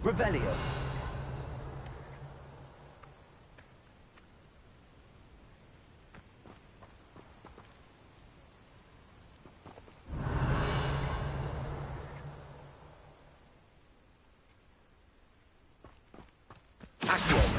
Revelio. Accio.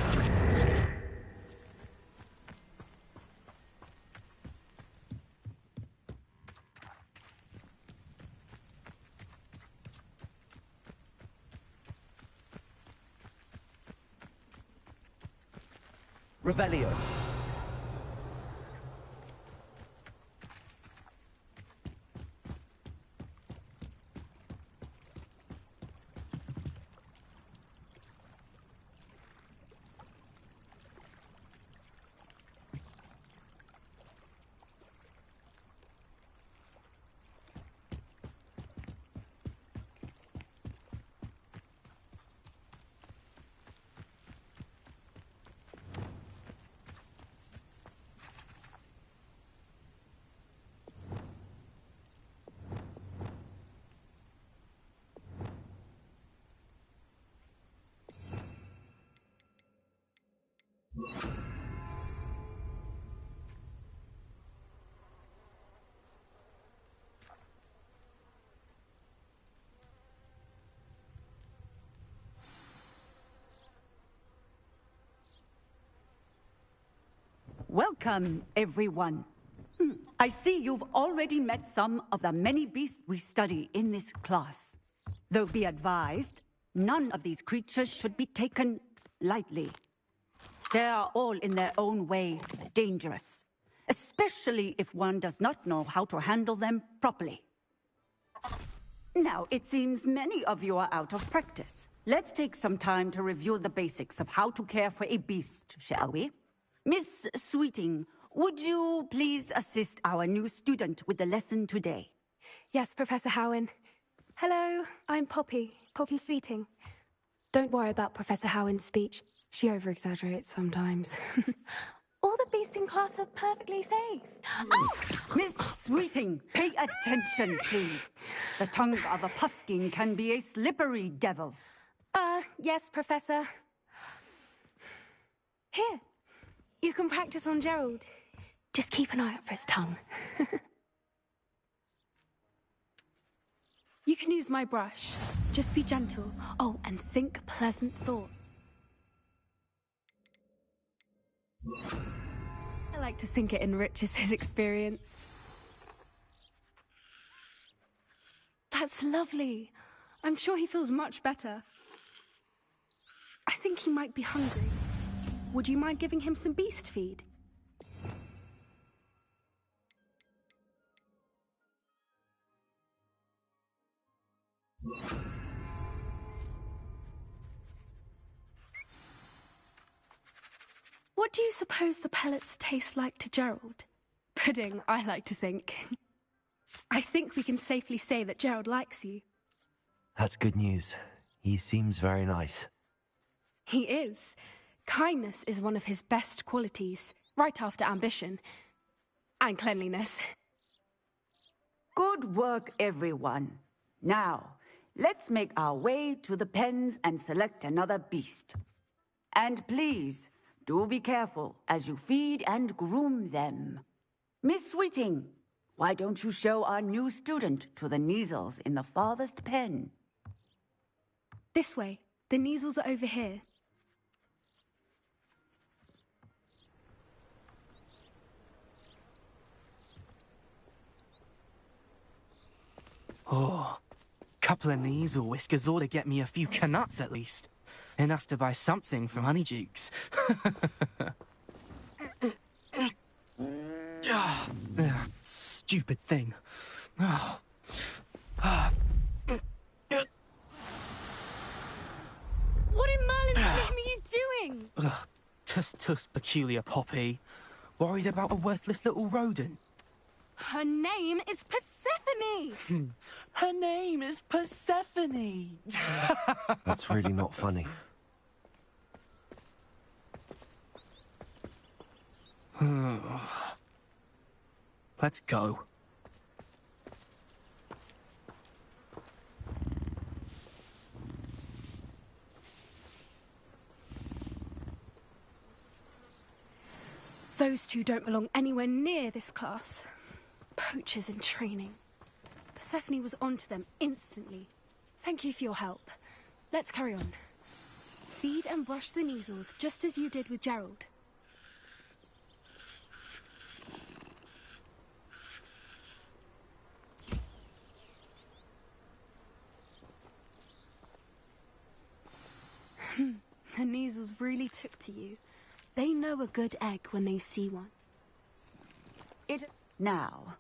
Revelio. Welcome, everyone. I see you've already met some of the many beasts we study in this class. Though be advised, none of these creatures should be taken lightly. They are all in their own way dangerous, especially if one does not know how to handle them properly. Now, it seems many of you are out of practice. Let's take some time to review the basics of how to care for a beast, shall we? Miss Sweeting, would you please assist our new student with the lesson today? Yes, Professor Howen. Hello, I'm Poppy Sweeting. Don't worry about Professor Howen's speech. She over-exaggerates sometimes. All the beasts in class are perfectly safe. Miss Sweeting, pay attention, please. The tongue of a puffskein can be a slippery devil. Yes, Professor. Here, you can practice on Gerald. Just keep an eye out for his tongue. You can use my brush. Just be gentle. Oh, and think pleasant thoughts. I like to think it enriches his experience. That's lovely. I'm sure he feels much better. I think he might be hungry. Would you mind giving him some beast feed? What do you suppose the pellets taste like to Gerald? Pudding, I like to think. I think we can safely say that Gerald likes you. That's good news. He seems very nice. He is. Kindness is one of his best qualities, right after ambition. And cleanliness. Good work, everyone. Now, let's make our way to the pens and select another beast. And please, do be careful as you feed and groom them. Miss Sweeting, why don't you show our new student to the Neasels in the farthest pen? This way. The Neasels are over here. Oh, couple of Neasel whiskers ought to get me a few canuts at least. Enough to buy something from Honeydukes. Stupid thing. Oh. What in Merlin's name are you doing? Tuss, peculiar Poppy. Worried about a worthless little rodent. Her name is Persephone! Her name is Persephone! That's really not funny. Let's go. Those two don't belong anywhere near this class. Poachers in training. Persephone was onto them instantly. Thank you for your help. Let's carry on. Feed and brush the measles just as you did with Gerald. The measles really took to you. They know a good egg when they see one. Now,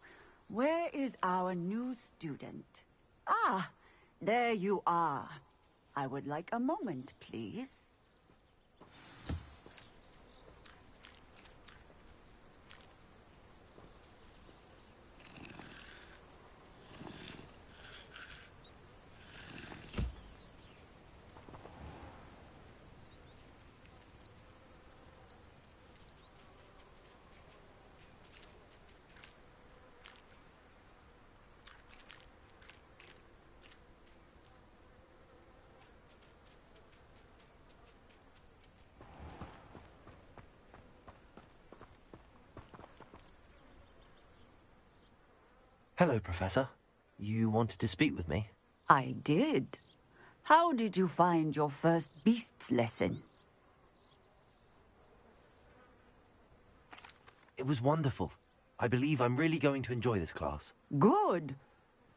where is our new student? Ah, there you are. I would like a moment, please. Hello, Professor. You wanted to speak with me? I did. How did you find your first beasts lesson? It was wonderful. I believe I'm really going to enjoy this class. Good.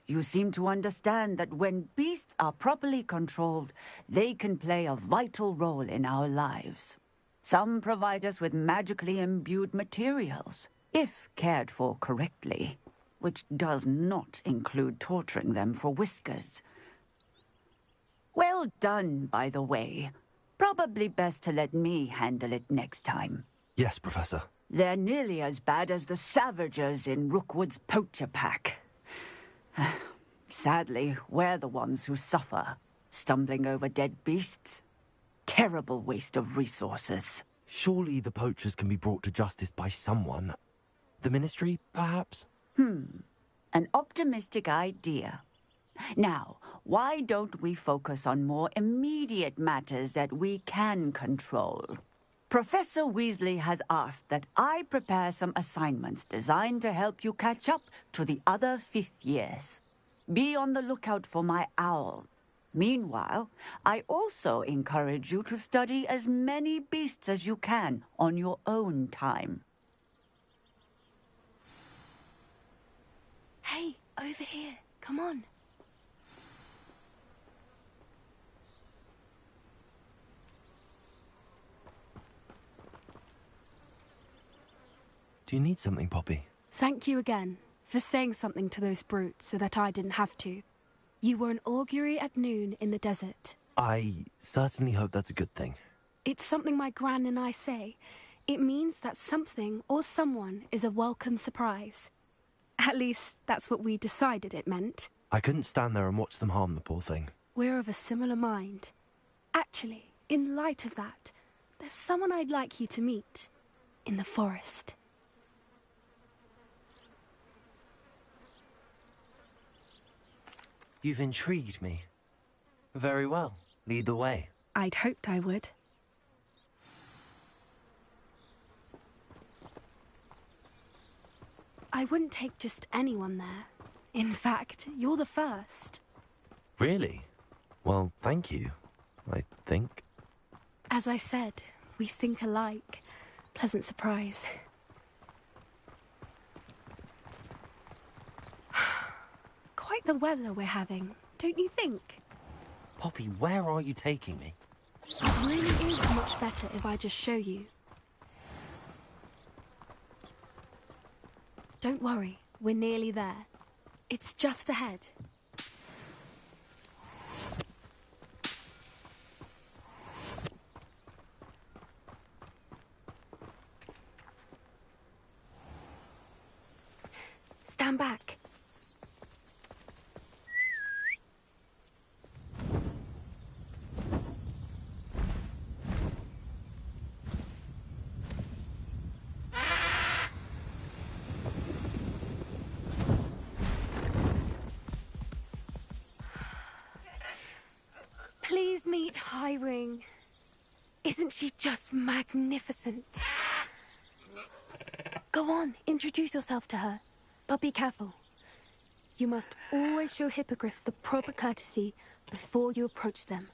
You seem to understand that when beasts are properly controlled, they can play a vital role in our lives. Some provide us with magically imbued materials, if cared for correctly, which does not include torturing them for whiskers. Well done, by the way. Probably best to let me handle it next time. Yes, Professor. They're nearly as bad as the Savagers in Rookwood's poacher pack. Sadly, we're the ones who suffer, stumbling over dead beasts. Terrible waste of resources. Surely the poachers can be brought to justice by someone. The Ministry, perhaps? An optimistic idea. Now, why don't we focus on more immediate matters that we can control? Professor Weasley has asked that I prepare some assignments designed to help you catch up to the other fifth years. Be on the lookout for my owl. Meanwhile, I also encourage you to study as many beasts as you can on your own time. Hey, over here. Come on. Do you need something, Poppy? Thank you again for saying something to those brutes so that I didn't have to. You were an augury at noon in the desert. I certainly hope that's a good thing. It's something my gran and I say. It means that something or someone is a welcome surprise. At least, that's what we decided it meant. I couldn't stand there and watch them harm the poor thing. We're of a similar mind. Actually, in light of that, there's someone I'd like you to meet. In the forest. You've intrigued me. Very well. Lead the way. I'd hoped I would. I wouldn't take just anyone there. In fact, you're the first. Really? Well, thank you, I think. As I said, we think alike. Pleasant surprise. Quite the weather we're having, don't you think? Poppy, where are you taking me? It really is much better if I just show you. Don't worry, we're nearly there. It's just ahead. Stand back. Please meet Highwing. Isn't she just magnificent? Go on, introduce yourself to her. But be careful. You must always show hippogriffs the proper courtesy before you approach them.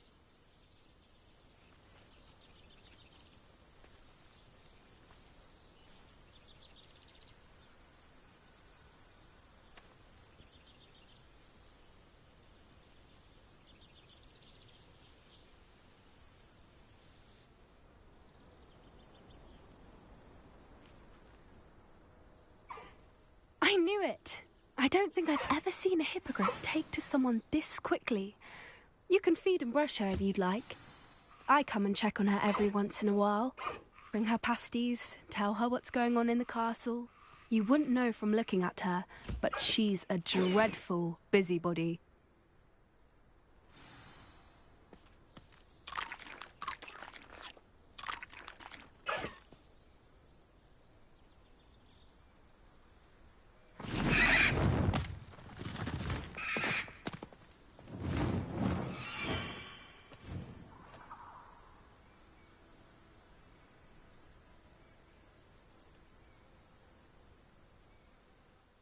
I knew it! I don't think I've ever seen a hippogriff take to someone this quickly. You can feed and brush her if you'd like. I come and check on her every once in a while. Bring her pasties, tell her what's going on in the castle. You wouldn't know from looking at her, but she's a dreadful busybody.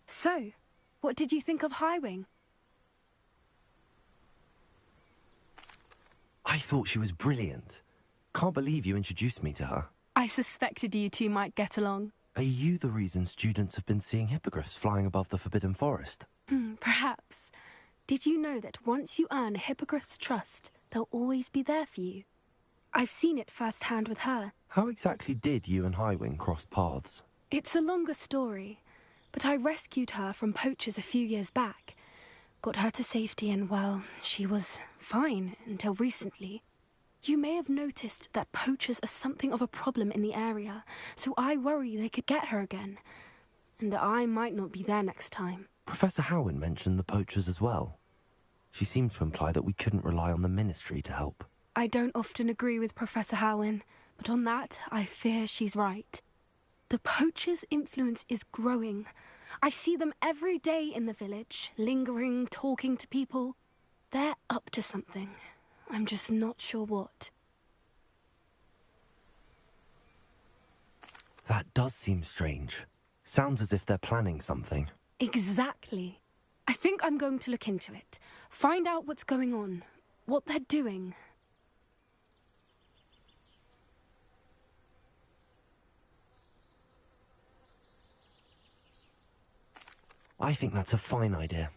So, what did you think of Highwing? I thought she was brilliant. Can't believe you introduced me to her. I suspected you two might get along. Are you the reason students have been seeing hippogriffs flying above the Forbidden Forest? Perhaps. Did you know that once you earn a hippogriff's trust, they'll always be there for you? I've seen it firsthand with her. How exactly did you and Highwing cross paths? It's a longer story, but I rescued her from poachers a few years back. Got her to safety and, well, she was fine until recently. You may have noticed that poachers are something of a problem in the area, so I worry they could get her again. And I might not be there next time. Professor Howin mentioned the poachers as well. She seemed to imply that we couldn't rely on the Ministry to help. I don't often agree with Professor Howin, but on that, I fear she's right. The poachers' influence is growing. I see them every day in the village, lingering, talking to people. They're up to something. I'm just not sure what. That does seem strange. Sounds as if they're planning something. Exactly. I think I'm going to look into it. Find out what's going on, what they're doing. I think that's a fine idea.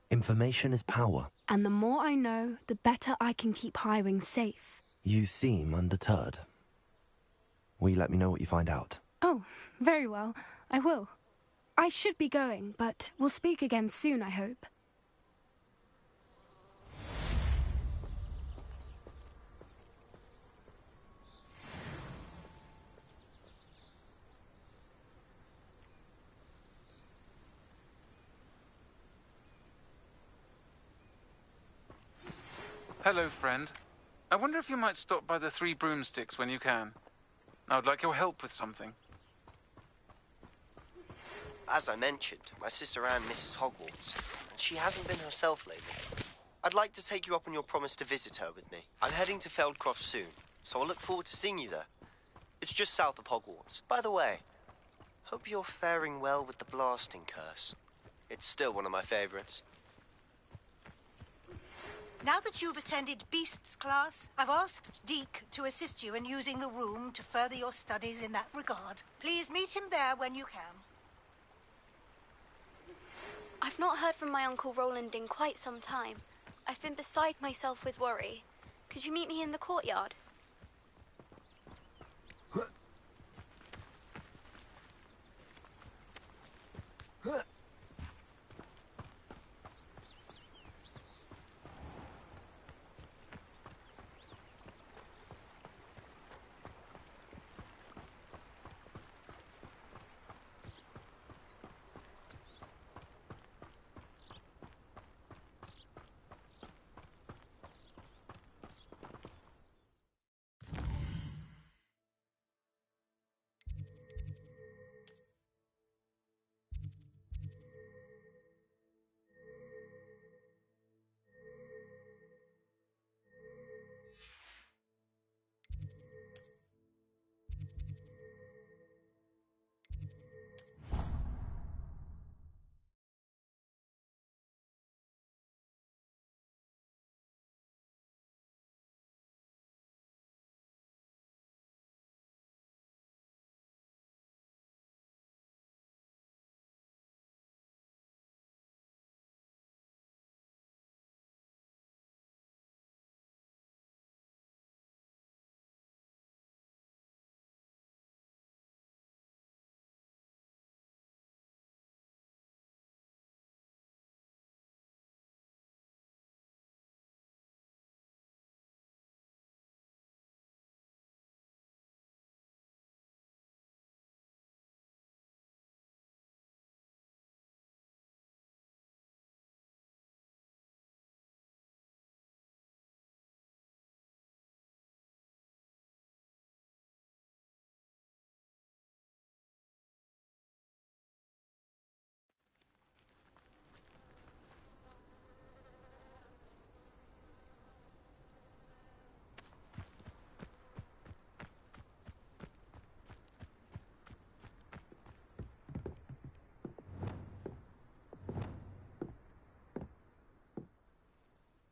Information is power. And the more I know, the better I can keep Highwing safe. You seem undeterred. Will you let me know what you find out? Oh, very well. I will. I should be going, but we'll speak again soon, I hope. Hello, friend. I wonder if you might stop by the Three Broomsticks when you can. I would like your help with something. As I mentioned, my sister Anne misses Hogwarts, and she hasn't been herself lately. I'd like to take you up on your promise to visit her with me. I'm heading to Feldcroft soon, so I'll look forward to seeing you there. It's just south of Hogwarts. By the way, hope you're faring well with the blasting curse. It's still one of my favorites. Now that you've attended Beasts class, I've asked Deke to assist you in using the room to further your studies in that regard. Please meet him there when you can. I've not heard from my Uncle Roland in quite some time. I've been beside myself with worry. Could you meet me in the courtyard?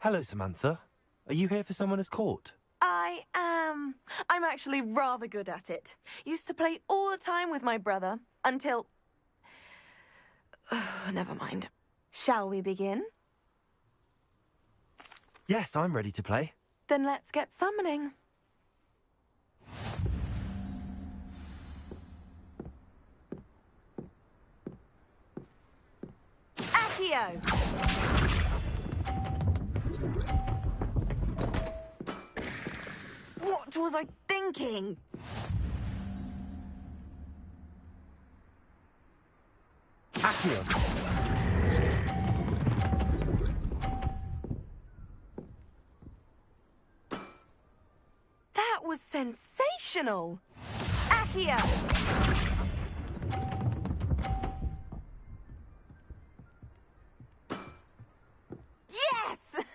Hello, Samantha. Are you here for Summoner's Court? I am. I'm actually rather good at it. Used to play all the time with my brother, until... Never mind. Shall we begin? Yes, I'm ready to play. Then let's get summoning. Accio! What was I thinking? Accio! That was sensational! Accio! Yes!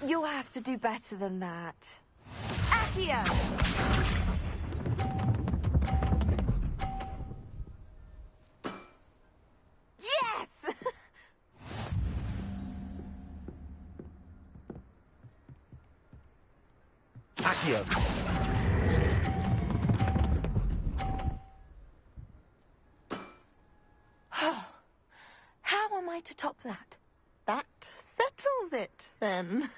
You'll have to do better than that. Accio! Yes! Accio! How am I to top that? That settles it, then.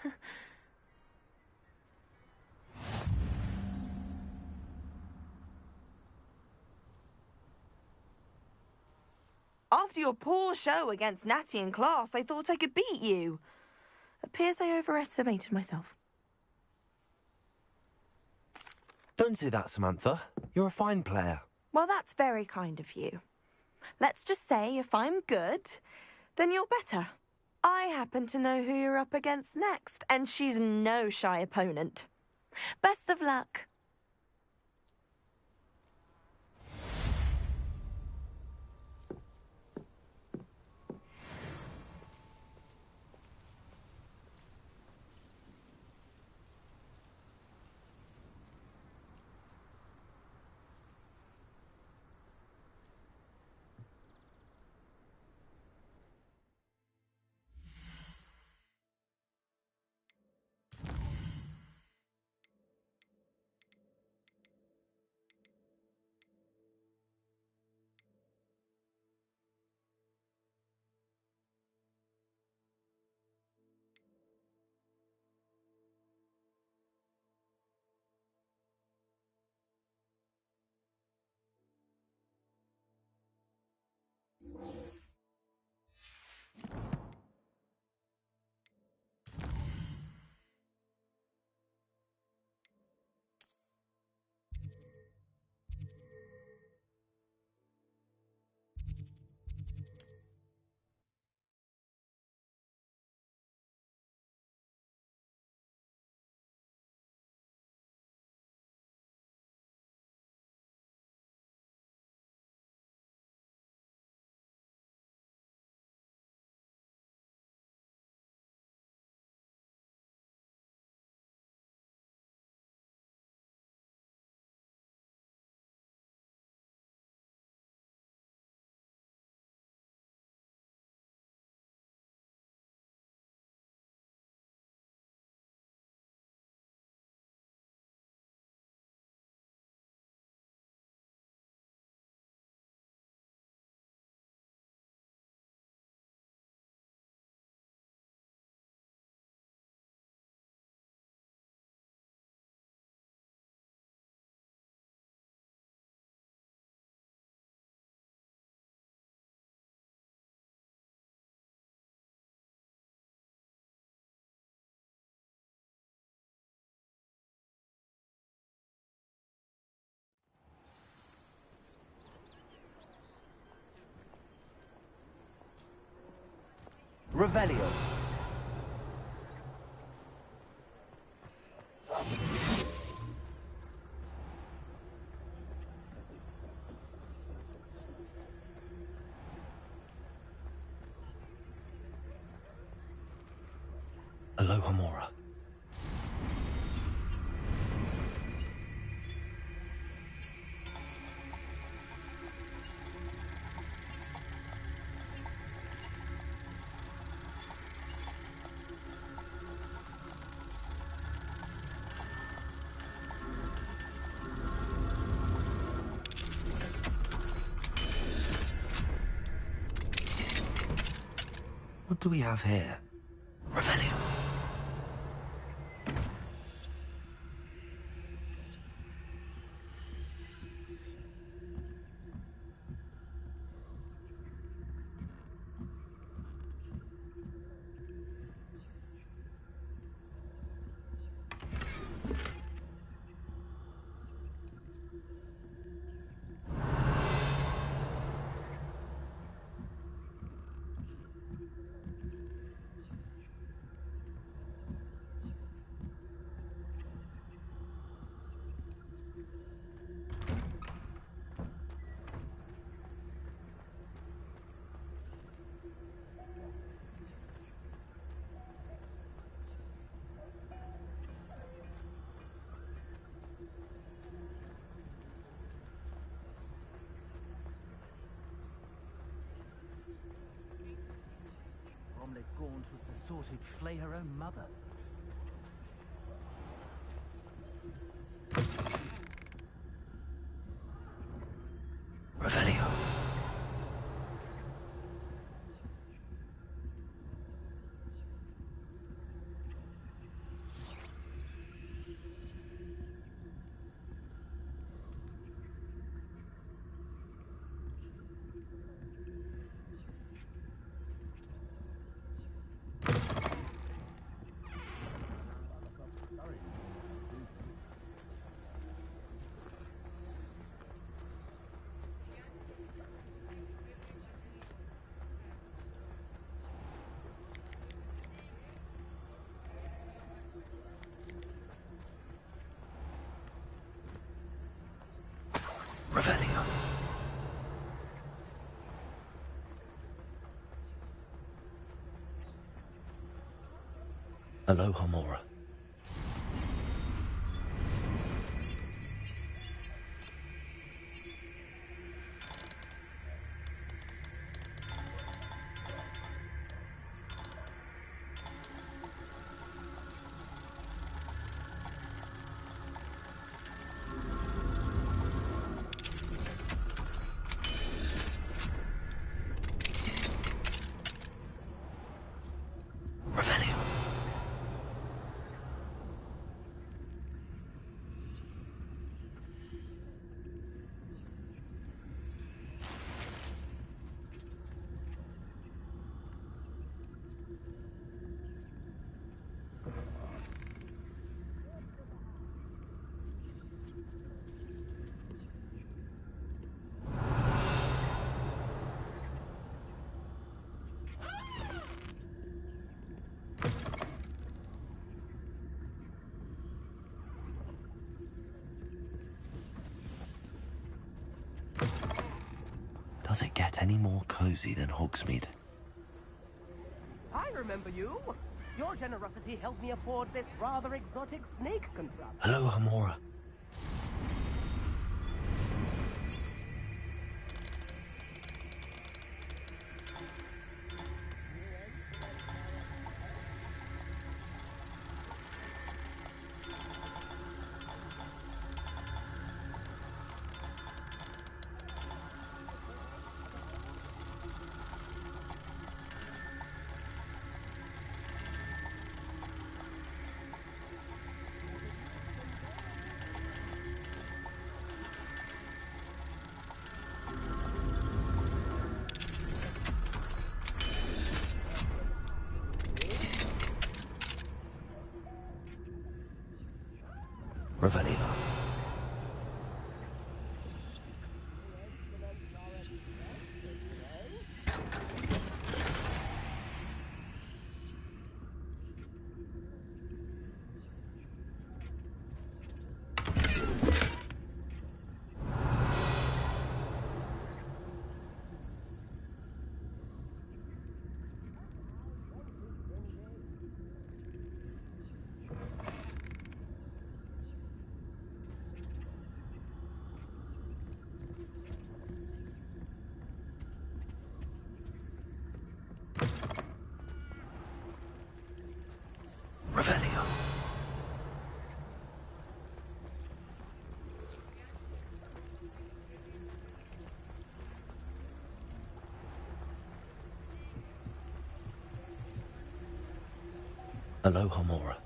After your poor show against Natty in class, I thought I could beat you. Appears I overestimated myself. Don't say that, Samantha. You're a fine player. Well, that's very kind of you. Let's just say if I'm good, then you're better. I happen to know who you're up against next, and she's no shy opponent. Best of luck. Revelio. Alohomora. What do we have here? Revelio. Gaunt was the sort who'd flay her own mother. Revelio. Revelio. Aloha Mora. Revelio. Does it get any more cozy than Hogsmeade? I remember you. Your generosity helped me afford this rather exotic snake contraption. Aloha Mora. Revelio. Hello, Homora.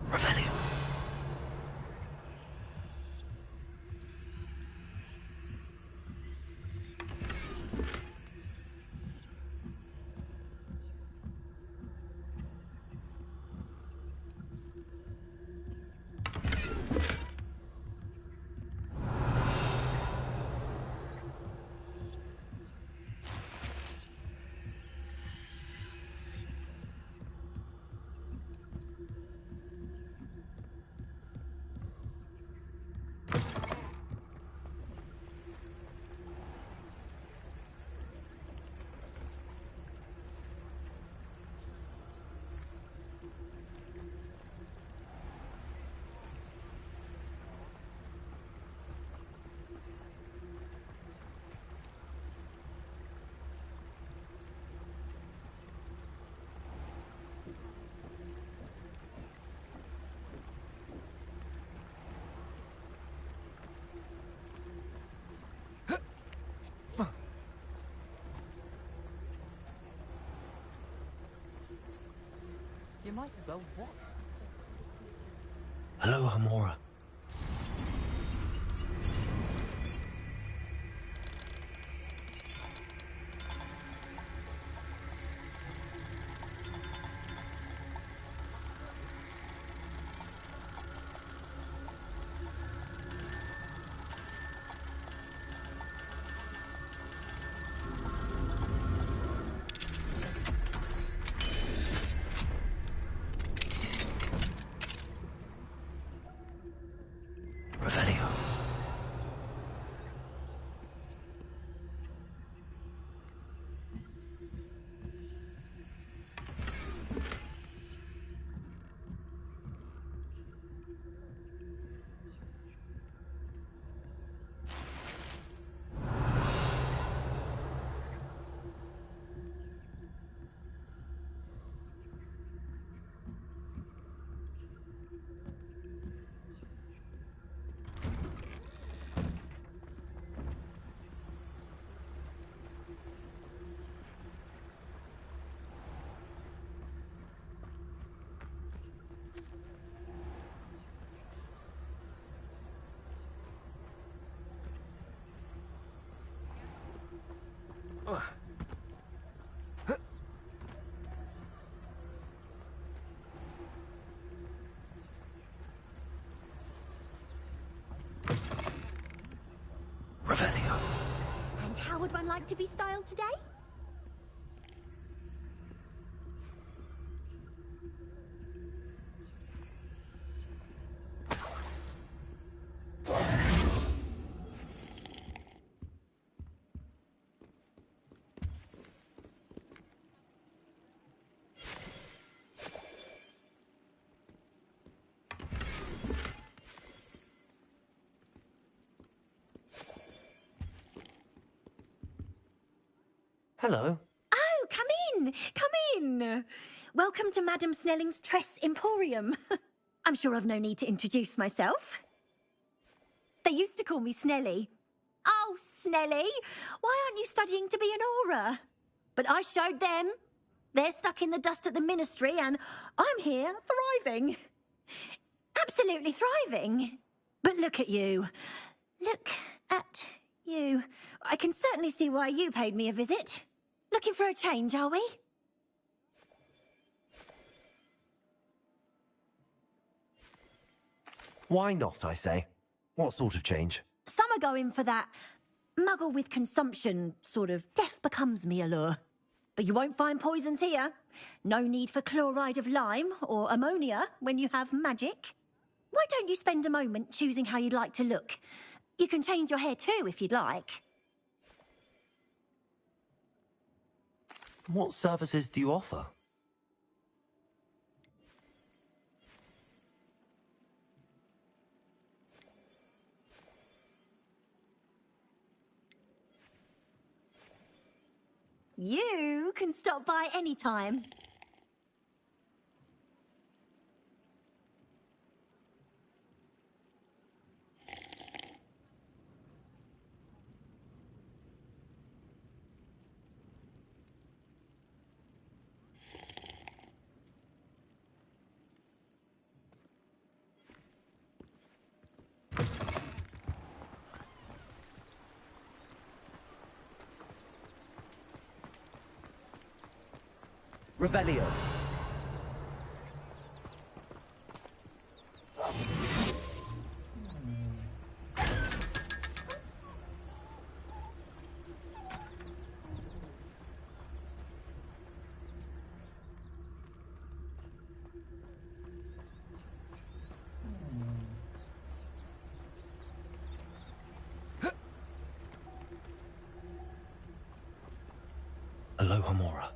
Revelio. You might as well watch. Hello, Homora. Revelio. Revelio. And how would one like to be styled today? Hello. Oh, come in! Come in! Welcome to Madame Snelling's Tress Emporium. I'm sure I've no need to introduce myself. They used to call me Snelly. Oh, Snelly, why aren't you studying to be an aura? But I showed them. They're stuck in the dust at the ministry, and I'm here thriving. Absolutely thriving. But look at you. Look at you. I can certainly see why you paid me a visit. Looking for a change, are we? Why not, I say? What sort of change? Some are going for that muggle with consumption, sort of death becomes me allure. But you won't find poisons here. No need for chloride of lime or ammonia when you have magic. Why don't you spend a moment choosing how you'd like to look? You can change your hair too if you'd like. What services do you offer? You can stop by anytime. Revelio. Aloha Mora.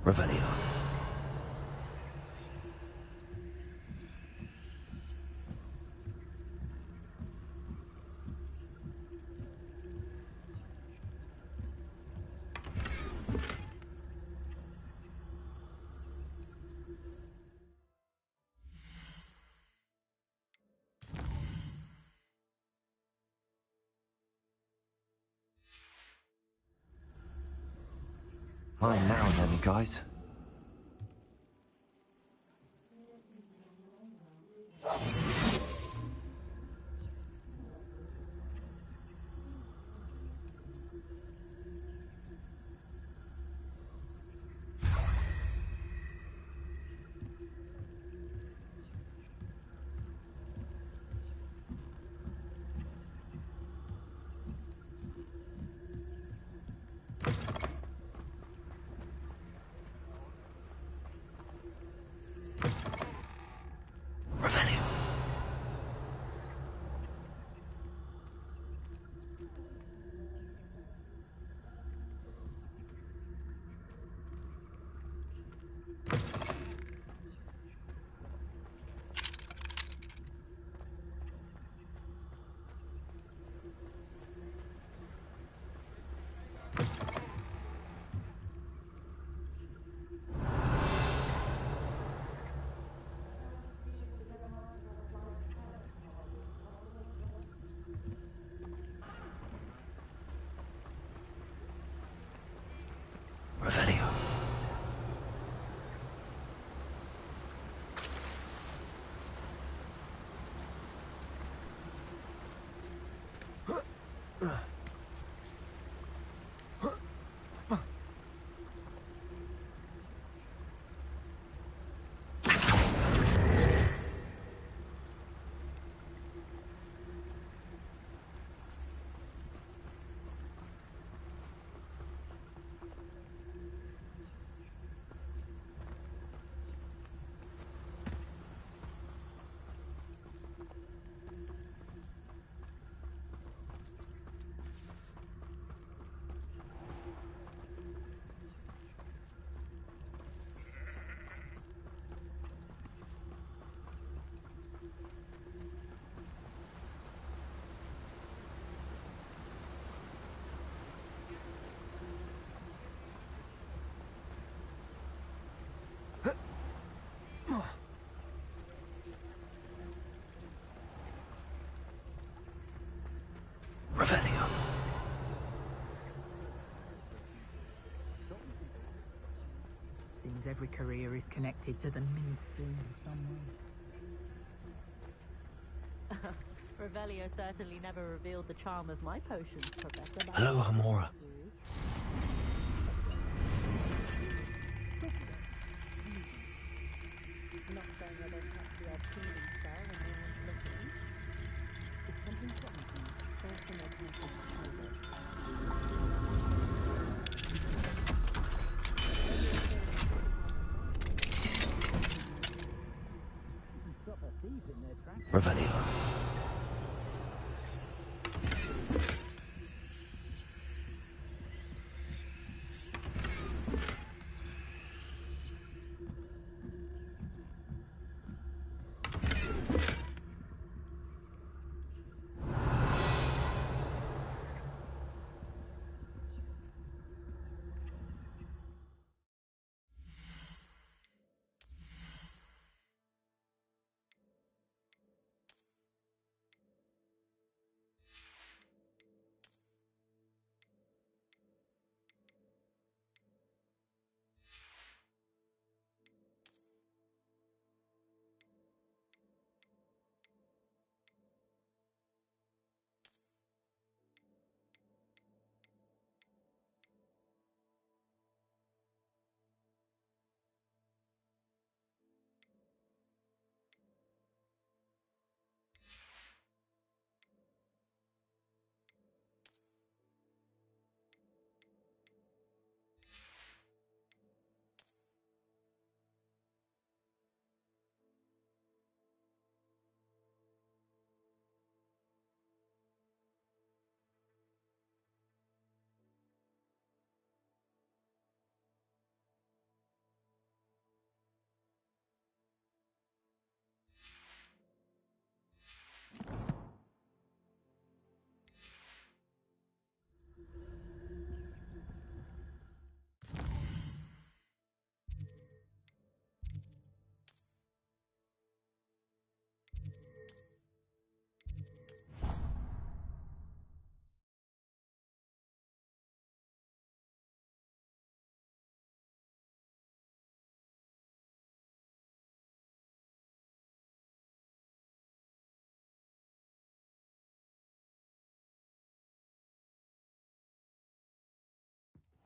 Revelio. Mine now, then, you guys. Revelio. Revelio. Revelio. Seems every career is connected to the ministry in some way. Revelio certainly never revealed the charm of my potions, Professor. Aloha Mora. Not saying I don't have the odd healing spell when no one's looking. It's something to Revelio.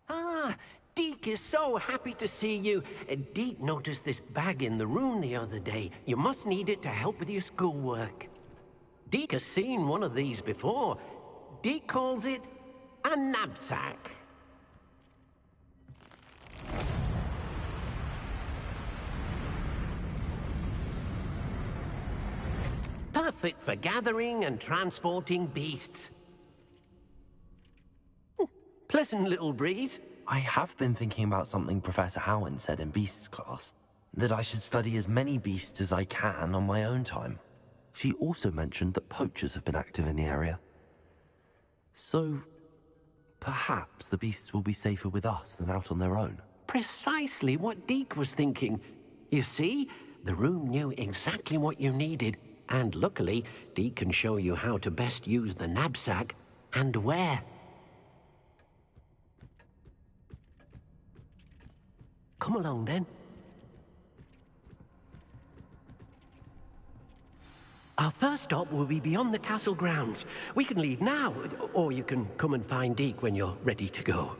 Ah, Deke is so happy to see you. Deke noticed this bag in the room the other day. You must need it to help with your schoolwork. Deke has seen one of these before. Deke calls it a knapsack. Perfect for gathering and transporting beasts. Pleasant little breeze. I have been thinking about something Professor Howin said in Beasts class. That I should study as many beasts as I can on my own time. She also mentioned that poachers have been active in the area. So, perhaps the beasts will be safer with us than out on their own. Precisely what Deke was thinking. You see, the room knew exactly what you needed, and luckily, Deke can show you how to best use the knapsack and where. Come along, then. Our first stop will be beyond the castle grounds. We can leave now, or you can come and find Deke when you're ready to go.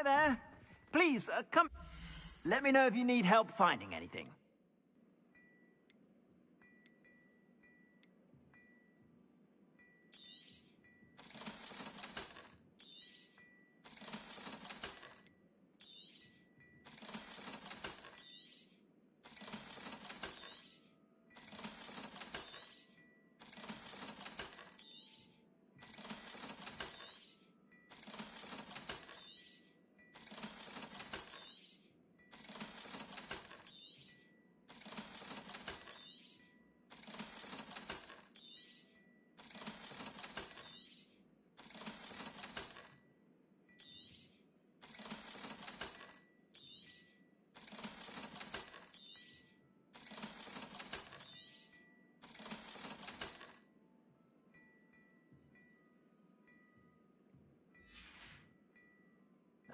Hi there. Please, come. Let me know if you need help finding anything.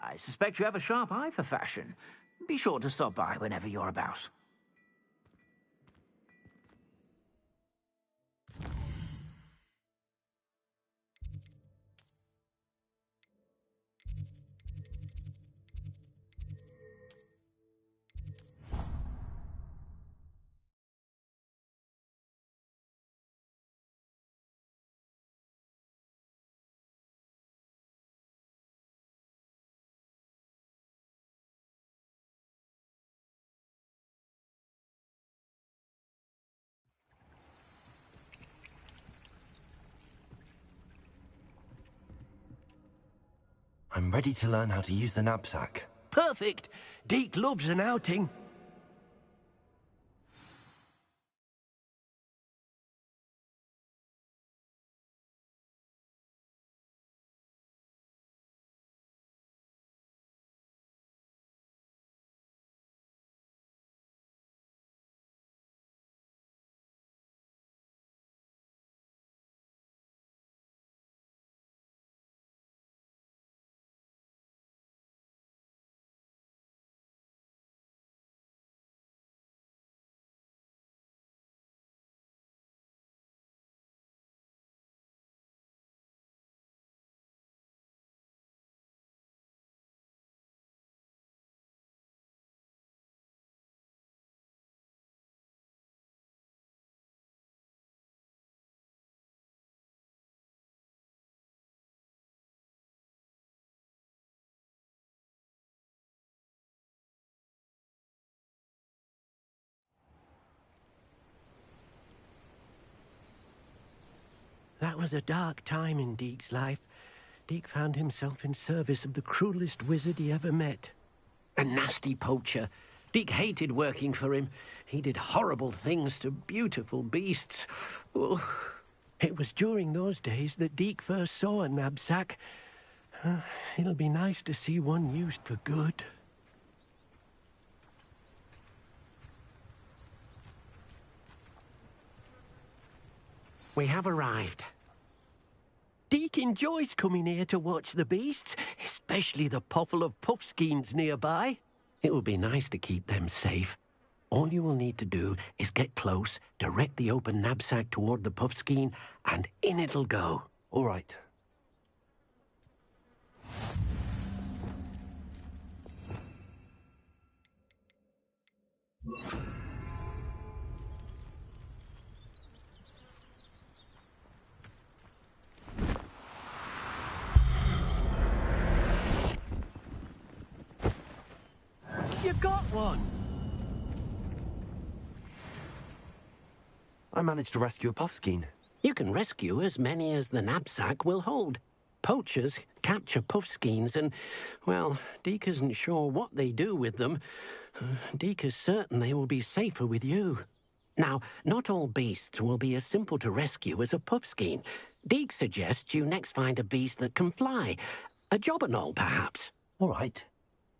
I suspect you have a sharp eye for fashion. Be sure to stop by whenever you're about. I'm ready to learn how to use the knapsack. Perfect! Deke loves an outing. That was a dark time in Deke's life. Deke found himself in service of the cruelest wizard he ever met. A nasty poacher. Deke hated working for him. He did horrible things to beautiful beasts. Oh. It was during those days that Deke first saw a knapsack. It'll be nice to see one used for good. We have arrived. Deke enjoys coming here to watch the beasts, especially the potful of puffskeins nearby. It will be nice to keep them safe. All you will need to do is get close, direct the open knapsack toward the puffskein, and in it'll go. All right. You got one! I managed to rescue a puffskein. You can rescue as many as the knapsack will hold. Poachers capture puffskeins and, well, Deke isn't sure what they do with them. Deke is certain they will be safer with you. Now, not all beasts will be as simple to rescue as a puffskein. Deke suggests you next find a beast that can fly. A jobberknoll, perhaps. All right.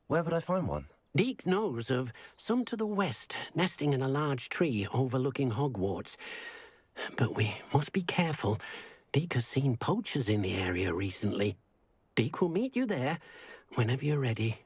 Where would I find one? Deke knows of some to the west, nesting in a large tree overlooking Hogwarts. But we must be careful. Deke has seen poachers in the area recently. Deke will meet you there whenever you're ready.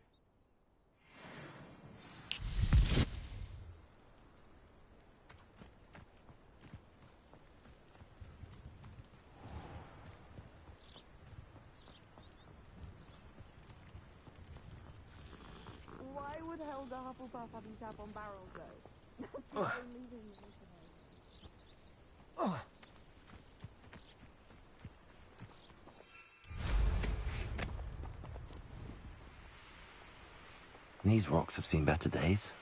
hell's a Hufflepuff having tap on barrels, though? That's the only thing that makes it hard. These rocks have seen better days.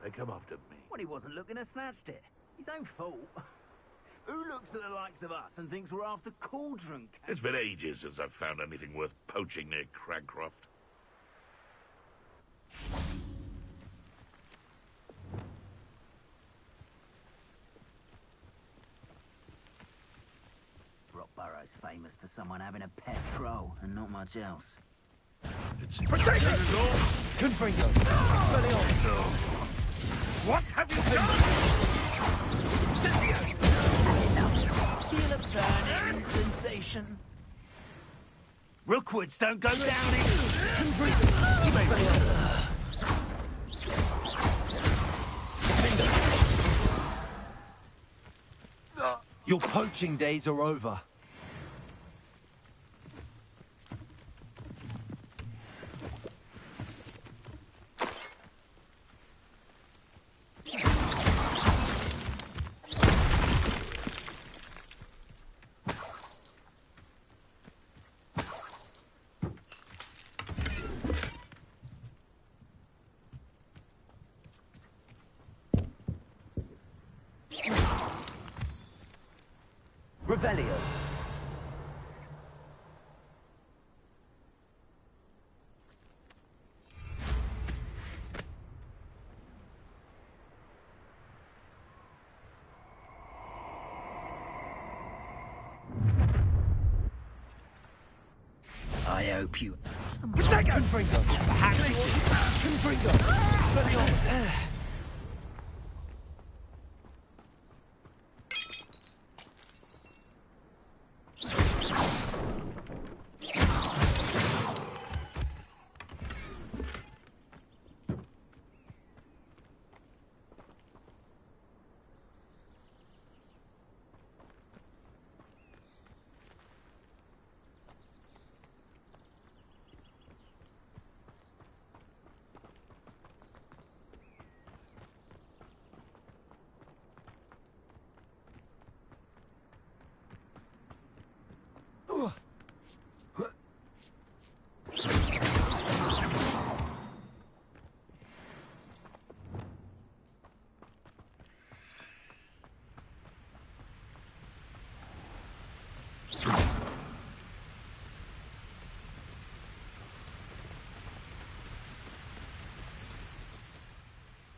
They come after me. Well, he wasn't looking to snatched it. His own fault. Who looks at the likes of us and thinks we're after cauldron cat? It's been ages since I've found anything worth poaching near Cragcroft. Rockborough's famous for someone having a pet troll and not much else. It's protected! Confringo! Expelliarmus! What have you done? Cynthia! Feel a burning sensation. Rookwoods don't go down Your poaching days are over. Revelio. I hope you... Protego! Confringo! Confringo! Expelliarmus!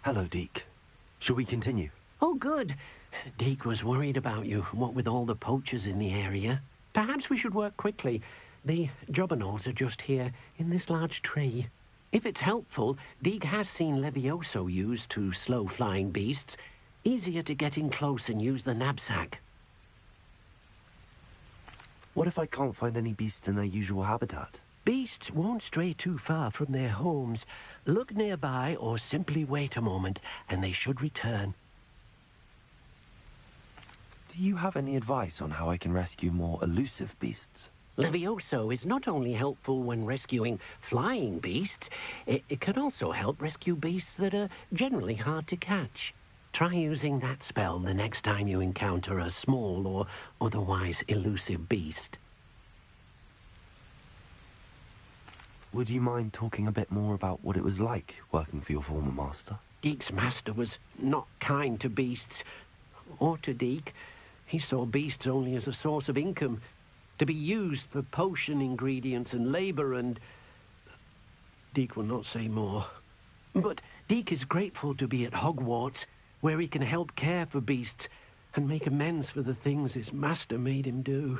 Hello, Deke. Shall we continue? Oh, good. Deke was worried about you, what with all the poachers in the area. Perhaps we should work quickly. The jobberknolls are just here, in this large tree. If it's helpful, Deke has seen Levioso used to slow flying beasts. Easier to get in close and use the knapsack. What if I can't find any beasts in their usual habitat? Beasts won't stray too far from their homes. Look nearby or simply wait a moment, and they should return. Do you have any advice on how I can rescue more elusive beasts? Levioso is not only helpful when rescuing flying beasts, it can also help rescue beasts that are generally hard to catch. Try using that spell the next time you encounter a small or otherwise elusive beast. Would you mind talking a bit more about what it was like working for your former master? Deke's master was not kind to beasts, or to Deke. He saw beasts only as a source of income, to be used for potion ingredients and labor, and... Deke will not say more. But Deke is grateful to be at Hogwarts, where he can help care for beasts and make amends for the things his master made him do.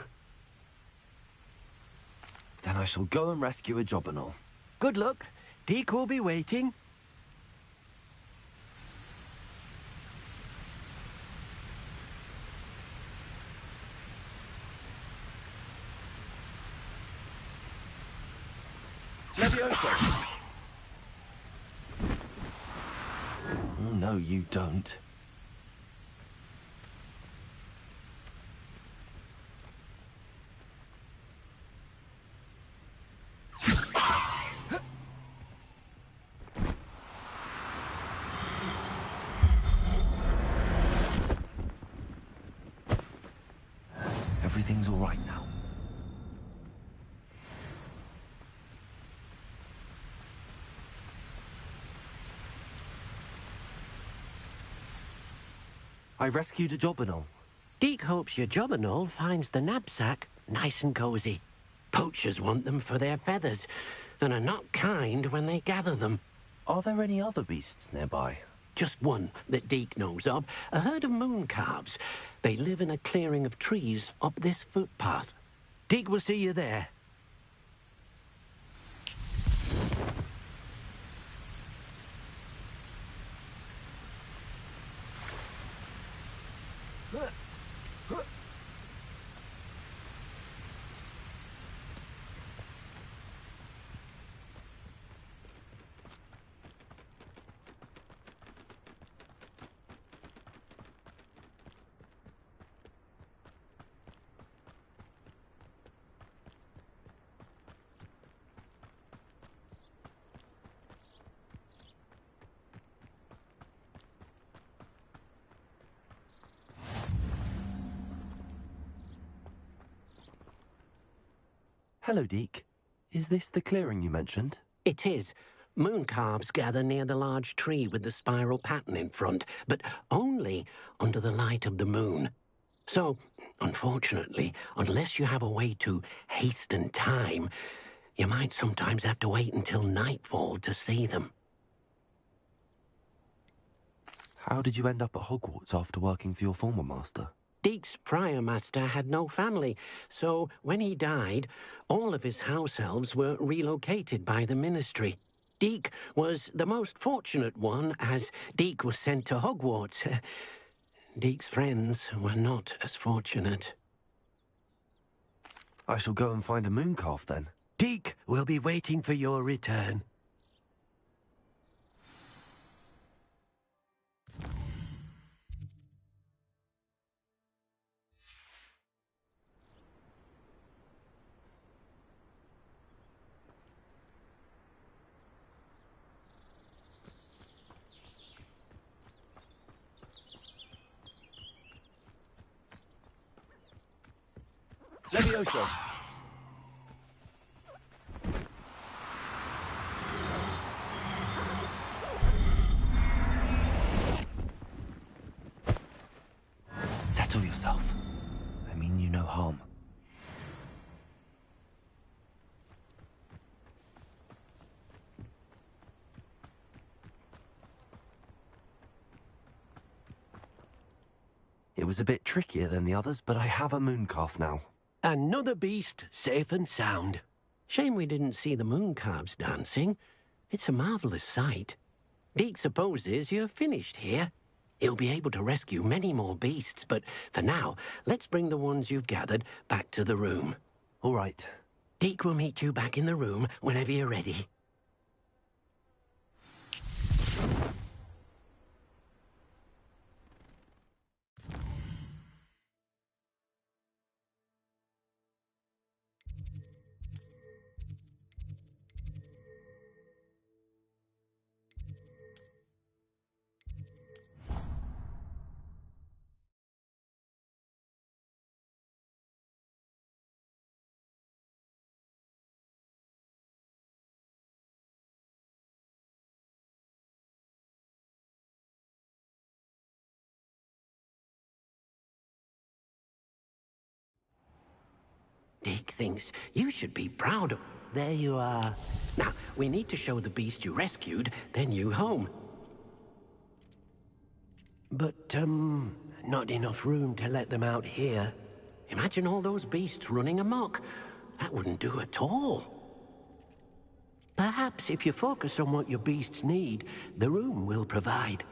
Then I shall go and rescue a jobberknoll. Good luck. Deke will be waiting. Levioso! Oh, no, you don't. Everything's all right now. I rescued a Jobberknoll. Deke hopes your Jobberknoll finds the knapsack nice and cozy. Poachers want them for their feathers, and are not kind when they gather them. Are there any other beasts nearby? Just one that Deke knows of, a herd of moon calves. They live in a clearing of trees up this footpath. Deke will see you there. Hello, Deke. Is this the clearing you mentioned? It is. Moon calves gather near the large tree with the spiral pattern in front, but only under the light of the moon. So, unfortunately, unless you have a way to hasten time, you might sometimes have to wait until nightfall to see them. How did you end up at Hogwarts after working for your former master? Deke's prior master had no family, so when he died, all of his house elves were relocated by the ministry. Deke was the most fortunate one, as Deke was sent to Hogwarts. Deke's friends were not as fortunate. I shall go and find a moon calf then. Deke will be waiting for your return. Levioso! Settle yourself. I mean you no harm. It was a bit trickier than the others, but I have a moon calf now. Another beast, safe and sound. Shame we didn't see the moon calves dancing. It's a marvellous sight. Deke supposes you're finished here. He'll be able to rescue many more beasts, but for now, let's bring the ones you've gathered back to the room. All right. Deke will meet you back in the room whenever you're ready. Deke thinks you should be proud of... There you are. Now, we need to show the beast you rescued, then you home. But, not enough room to let them out here. Imagine all those beasts running amok. That wouldn't do at all. Perhaps if you focus on what your beasts need, the room will provide.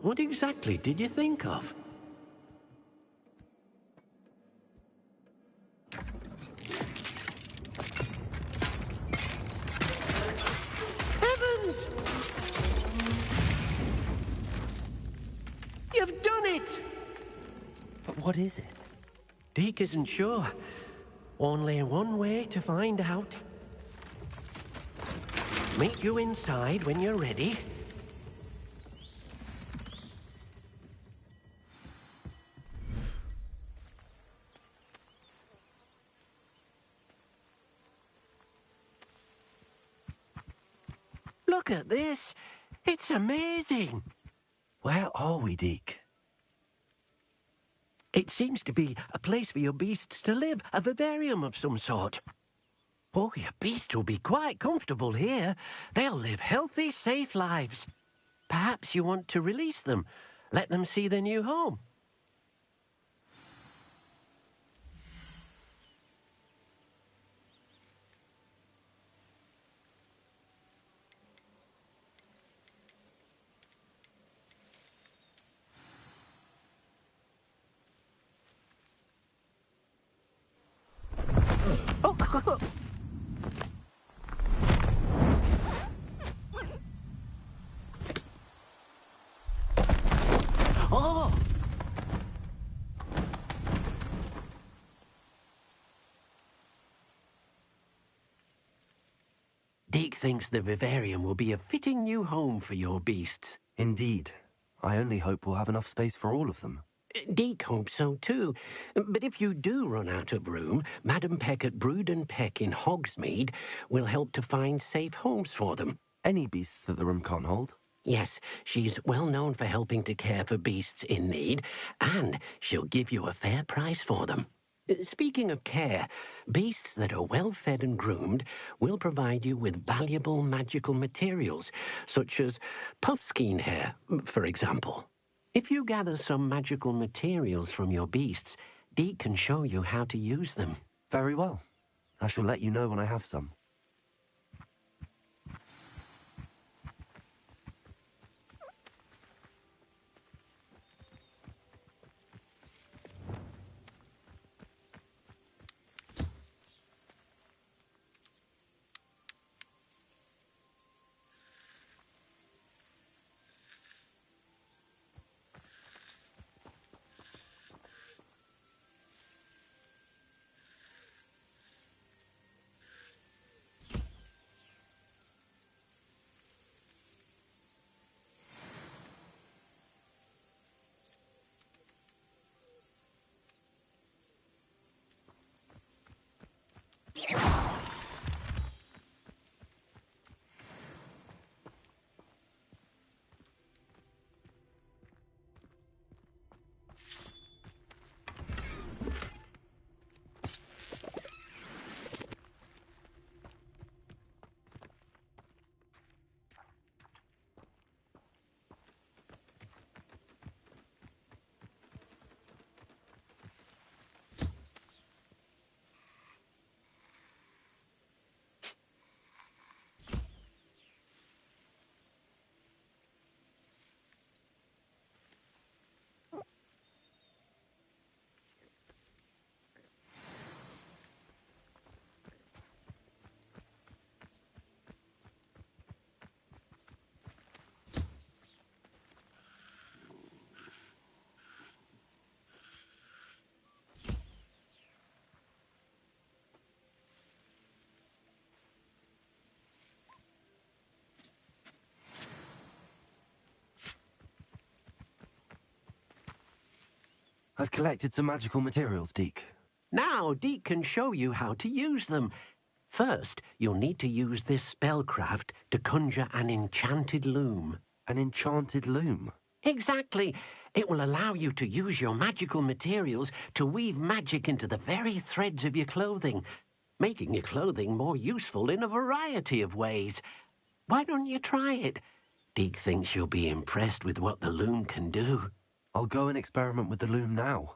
what exactly did you think of? Heavens! You've done it! But what is it? Deke isn't sure. Only one way to find out. Meet you inside when you're ready. Look at this. It's amazing. Where are we, Deke? It seems to be a place for your beasts to live, a vivarium of some sort. Oh, your beasts will be quite comfortable here. They'll live healthy, safe lives. Perhaps you want to release them, let them see their new home. Oh. Oh! Deke thinks the vivarium will be a fitting new home for your beasts. Indeed. I only hope we'll have enough space for all of them. Deke hopes so too. But if you do run out of room, Madam Peck at Brood and Peck in Hogsmeade will help to find safe homes for them. Any beasts that the room can't hold? Yes, she's well known for helping to care for beasts in need, and she'll give you a fair price for them. Speaking of care, beasts that are well fed and groomed will provide you with valuable magical materials, such as puffskein hair, for example. If you gather some magical materials from your beasts, Deke can show you how to use them. Very well. I shall let you know when I have some. I've collected some magical materials, Deke. Now Deke can show you how to use them. First, you'll need to use this spellcraft to conjure an enchanted loom. An enchanted loom? Exactly. It will allow you to use your magical materials to weave magic into the very threads of your clothing, making your clothing more useful in a variety of ways. Why don't you try it? Deke thinks you'll be impressed with what the loom can do. I'll go and experiment with the loom now.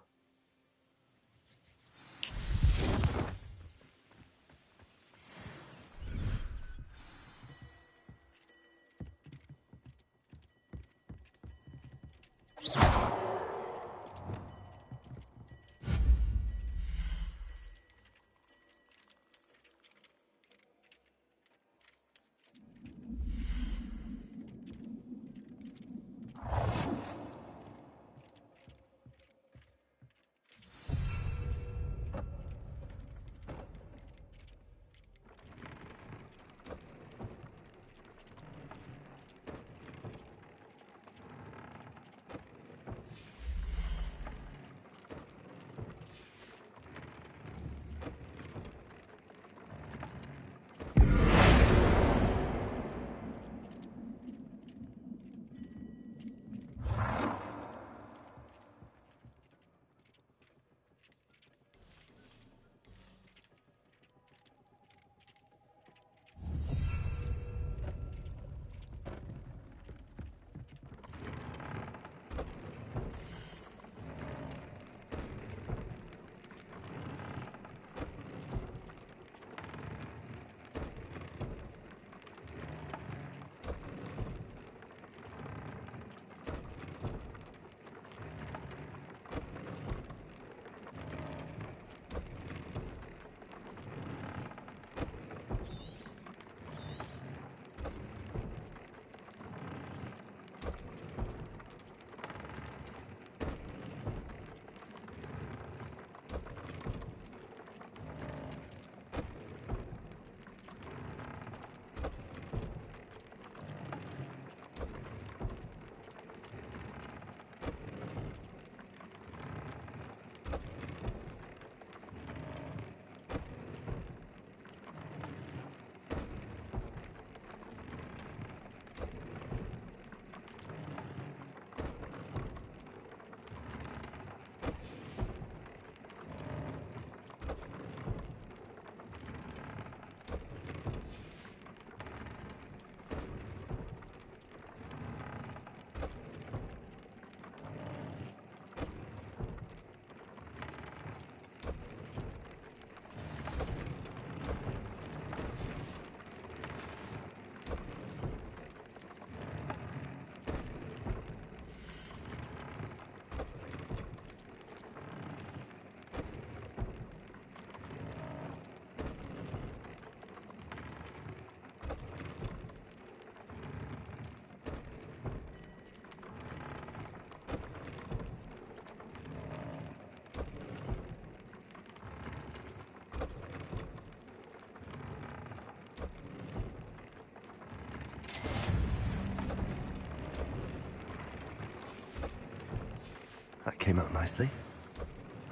came out nicely.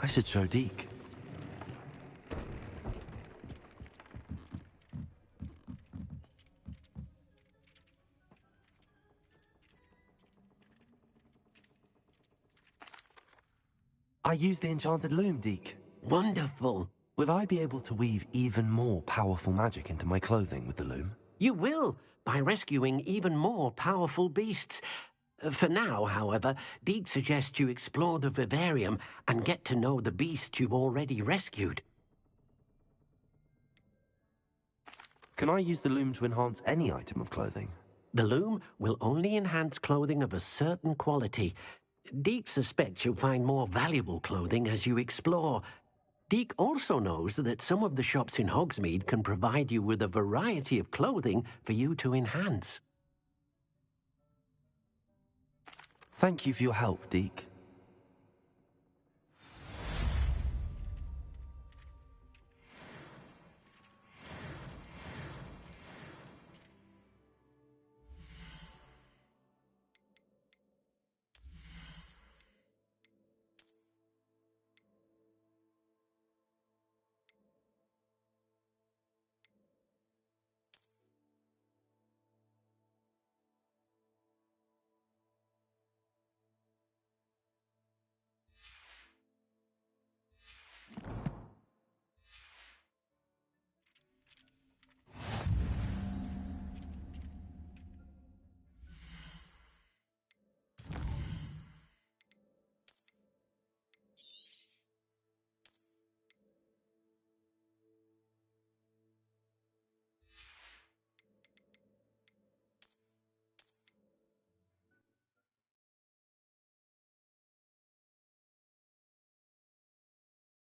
I should show Deke. I used the enchanted loom, Deke. Wonderful. Will I be able to weave even more powerful magic into my clothing with the loom? You will, by rescuing even more powerful beasts. For now, however, Deke suggests you explore the vivarium and get to know the beasts you've already rescued. Can I use the loom to enhance any item of clothing? The loom will only enhance clothing of a certain quality. Deke suspects you'll find more valuable clothing as you explore. Deke also knows that some of the shops in Hogsmeade can provide you with a variety of clothing for you to enhance. Thank you for your help, Deke.